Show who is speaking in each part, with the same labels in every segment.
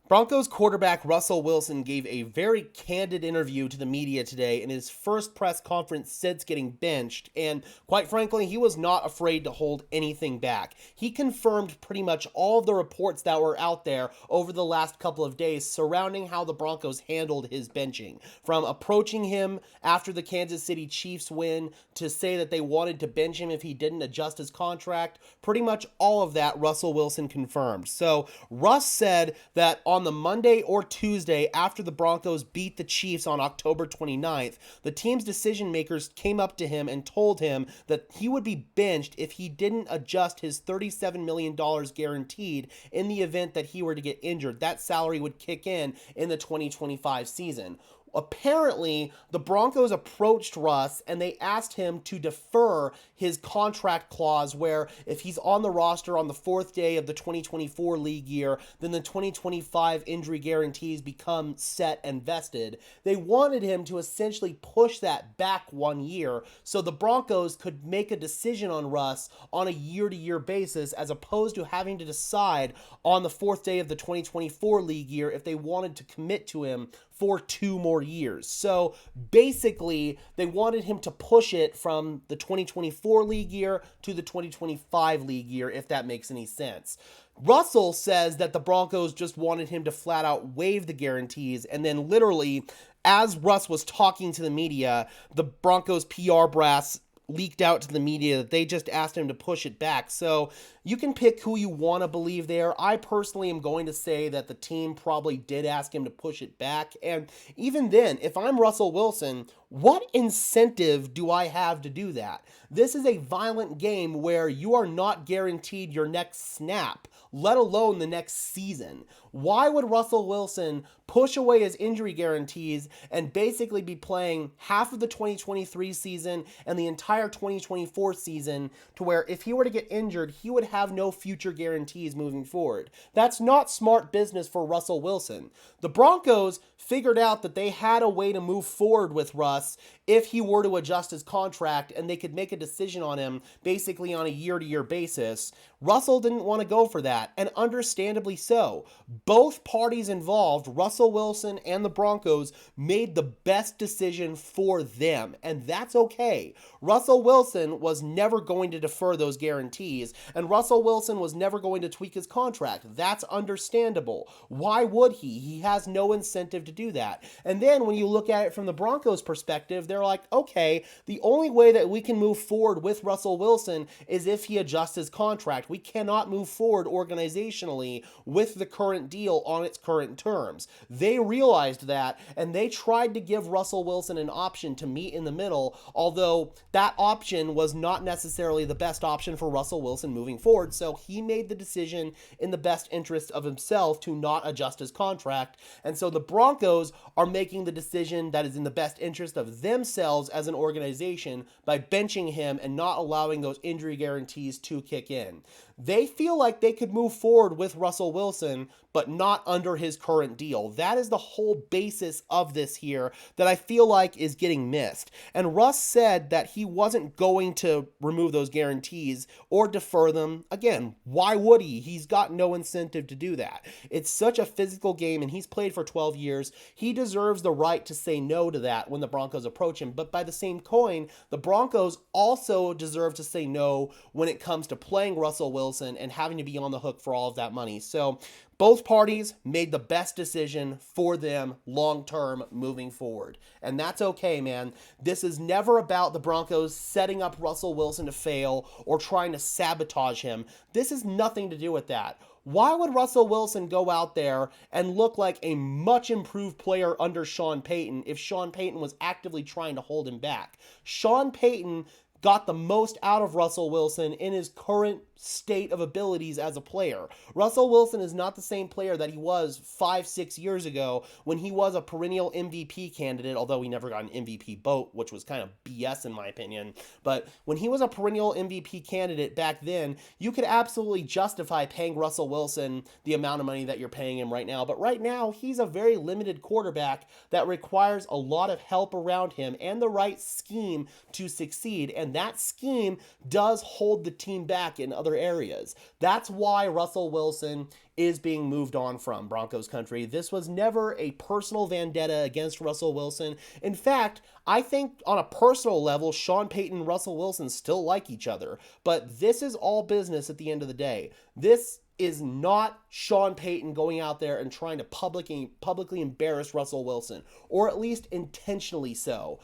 Speaker 1: Broncos quarterback Russell Wilson gave a very candid interview to the media today in his first press conference since getting benched, and quite frankly, he was not afraid to hold anything back. He confirmed pretty much all of the reports that were out there over the last couple of days surrounding how the Broncos handled his benching. From approaching him after the Kansas City Chiefs win to say that they wanted to bench him if he didn't adjust his contract, pretty much all of that Russell Wilson confirmed. So Russ said that on the Monday or Tuesday after the Broncos beat the Chiefs on October 29th, the team's decision makers came up to him and told him that he would be benched if he didn't adjust his $37 million guaranteed in the event that he were to get injured. That salary would kick in the 2025 season. Apparently, the Broncos approached Russ and they asked him to defer his contract clause where if he's on the roster on the fourth day of the 2024 league year, then the 2025 injury guarantees become set and vested. They wanted him to essentially push that back 1 year so the Broncos could make a decision on Russ on a year-to-year basis as opposed to having to decide on the fourth day of the 2024 league year if they wanted to commit to him for 2 more years. So basically, they wanted him to push it from the 2024 league year to the 2025 league year, if that makes any sense. Russell says that the Broncos just wanted him to flat out waive the guarantees, and then literally, as Russ was talking to the media, the Broncos PR brass leaked out to the media that they just asked him to push it back. So you can pick who you want to believe there. I personally am going to say that the team probably did ask him to push it back. And even then, if I'm Russell Wilson, what incentive do I have to do that? This is a violent game where you are not guaranteed your next snap, let alone the next season. Why would Russell Wilson push away his injury guarantees and basically be playing half of the 2023 season and the entire 2024 season to where if he were to get injured, he would have no future guarantees moving forward? That's not smart business for Russell Wilson. The Broncos figured out that they had a way to move forward with Russ if he were to adjust his contract and they could make a decision on him basically on a year-to-year basis. Russell didn't want to go for that, and understandably so. Both parties involved, Russell Wilson and the Broncos, made the best decision for them, and that's okay. Russell Wilson was never going to defer those guarantees, and Russell Wilson was never going to tweak his contract. That's understandable. Why would he? He has no incentive to do that. And then when you look at it from the Broncos' perspective, they're like, okay, the only way that we can move forward with Russell Wilson is if he adjusts his contract. We cannot move forward organizationally with the current deal on its current terms. They realized that, and they tried to give Russell Wilson an option to meet in the middle, although that option was not necessarily the best option for Russell Wilson moving forward, so he made the decision in the best interest of himself to not adjust his contract, and so the Broncos are making the decision that is in the best interest of themselves as an organization by benching him and not allowing those injury guarantees to kick in. They feel like they could move forward with Russell Wilson, but not under his current deal. That is the whole basis of this here that I feel like is getting missed. And Russ said that he wasn't going to remove those guarantees or defer them. Again, why would he? He's got no incentive to do that. It's such a physical game, and he's played for 12 years. He deserves the right to say no to that when the Broncos approach him. But by the same coin, the Broncos also deserve to say no when it comes to playing Russell Wilson and having to be on the hook for all of that money. So both parties made the best decision for them long term moving forward. And that's okay, man. This is never about the Broncos setting up Russell Wilson to fail or trying to sabotage him. This has nothing to do with that. Why would Russell Wilson go out there and look like a much improved player under Sean Payton if Sean Payton was actively trying to hold him back? Sean Payton got the most out of Russell Wilson in his current state of abilities as a player. Russell Wilson is not the same player that he was 5-6 years ago when he was a perennial MVP candidate, although he never got an MVP vote, which was kind of BS in my opinion. But when he was a perennial MVP candidate back then, you could absolutely justify paying Russell Wilson the amount of money that you're paying him right now. But right now, he's a very limited quarterback that requires a lot of help around him and the right scheme to succeed. And and that scheme does hold the team back in other areas. That's why Russell Wilson is being moved on from Broncos country. This was never a personal vendetta against Russell Wilson. In fact, I think on a personal level, Sean Payton and Russell Wilson still like each other. But this is all business at the end of the day. This is not Sean Payton going out there and trying to publicly embarrass Russell Wilson, or at least intentionally so.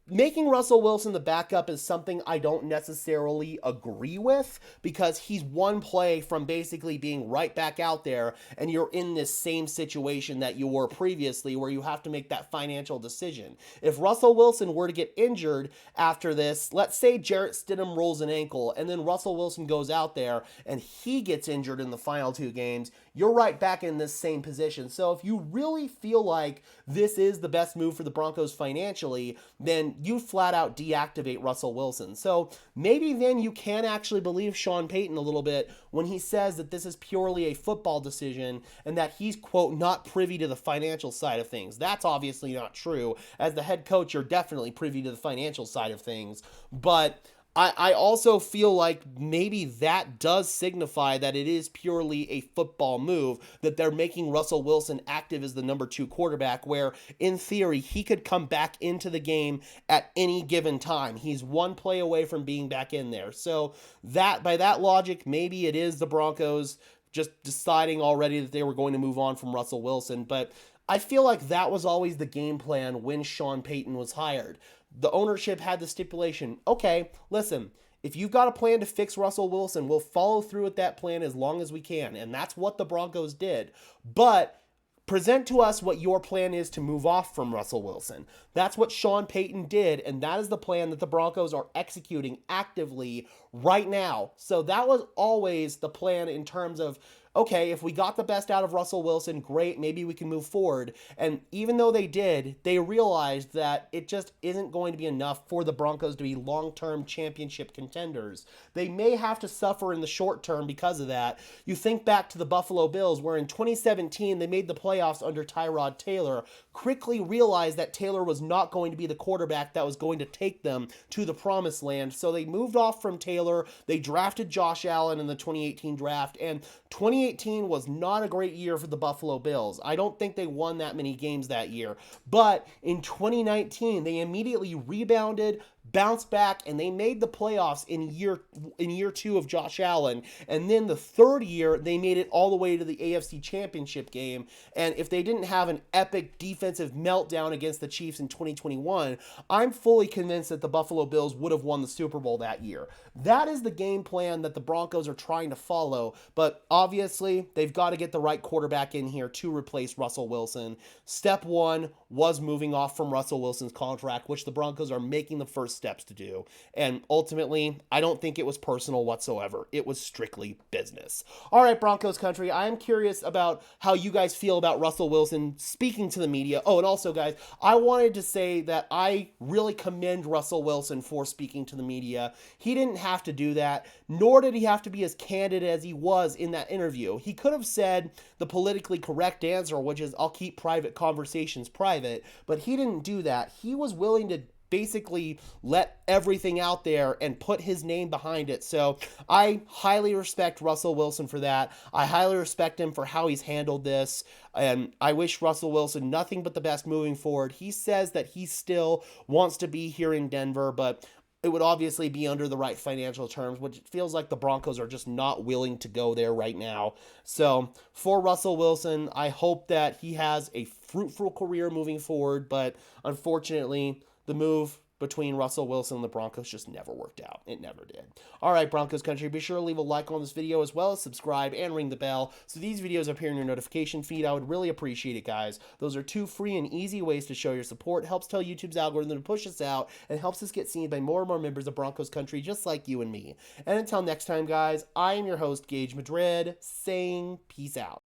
Speaker 1: Making Russell Wilson the backup is something I don't necessarily agree with, because he's one play from basically being right back out there, and you're in this same situation that you were previously where you have to make that financial decision. If Russell Wilson were to get injured after this, let's say Jarrett Stidham rolls an ankle and then Russell Wilson goes out there and he gets injured in the final 2 games, you're right back in this same position. So if you really feel like this is the best move for the Broncos financially, then you flat out deactivate Russell Wilson. So maybe then you can actually believe Sean Payton a little bit when he says that this is purely a football decision and that he's, quote, not privy to the financial side of things. That's obviously not true. As the head coach, you're definitely privy to the financial side of things. But I also feel like maybe that does signify that it is purely a football move, that they're making Russell Wilson active as the number 2 quarterback, where in theory he could come back into the game at any given time. He's one play away from being back in there. So that, by that logic, maybe it is the Broncos just deciding already that they were going to move on from Russell Wilson. But I feel like that was always the game plan when Sean Payton was hired. The ownership had the stipulation, okay, listen, if you've got a plan to fix Russell Wilson, we'll follow through with that plan as long as we can. And that's what the Broncos did. But present to us what your plan is to move off from Russell Wilson. That's what Sean Payton did, and that is the plan that the Broncos are executing actively right now. So that was always the plan in terms of, okay, if we got the best out of Russell Wilson, great, maybe we can move forward. And even though they did, they realized that it just isn't going to be enough for the Broncos to be long-term championship contenders. They may have to suffer in the short term because of that. You think back to the Buffalo Bills, where in 2017 they made the playoffs under Tyrod Taylor, quickly realized that Taylor was not going to be the quarterback that was going to take them to the promised land. So they moved off from Taylor. They drafted Josh Allen in the 2018 draft, and 2018 was not a great year for the Buffalo Bills. I don't think they won that many games that year. But in 2019, they immediately rebounded, bounced back, and they made the playoffs in year 2 of Josh Allen. And then the third year, they made it all the way to the AFC Championship game. And if they didn't have an epic defensive meltdown against the Chiefs in 2021, I'm fully convinced that the Buffalo Bills would have won the Super Bowl that year. That is the game plan that the Broncos are trying to follow. But obviously, they've got to get the right quarterback in here to replace Russell Wilson. Step 1 was moving off from Russell Wilson's contract, which the Broncos are making the first steps to do. And ultimately, I don't think it was personal whatsoever. It was strictly business. All right, Broncos country, I am curious about how you guys feel about Russell Wilson speaking to the media. Oh, and also, guys, I wanted to say that I really commend Russell Wilson for speaking to the media. He didn't have to do that, nor did he have to be as candid as he was in that interview. He could have said the politically correct answer, which is, I'll keep private conversations private, but he didn't do that. He was willing to basically let everything out there and put his name behind it. So I highly respect Russell Wilson for that. I highly respect him for how he's handled this. And I wish Russell Wilson nothing but the best moving forward. He says that he still wants to be here in Denver, but it would obviously be under the right financial terms, which it feels like the Broncos are just not willing to go there right now. So for Russell Wilson, I hope that he has a fruitful career moving forward, but unfortunately, the move between Russell Wilson and the Broncos just never worked out. It never did. All right, Broncos country, be sure to leave a like on this video as well as subscribe and ring the bell so these videos appear in your notification feed. I would really appreciate it, guys. Those are 2 free and easy ways to show your support. It helps tell YouTube's algorithm to push us out and helps us get seen by more and more members of Broncos country just like you and me. And until next time, guys, I am your host, Gage Madrid, saying peace out.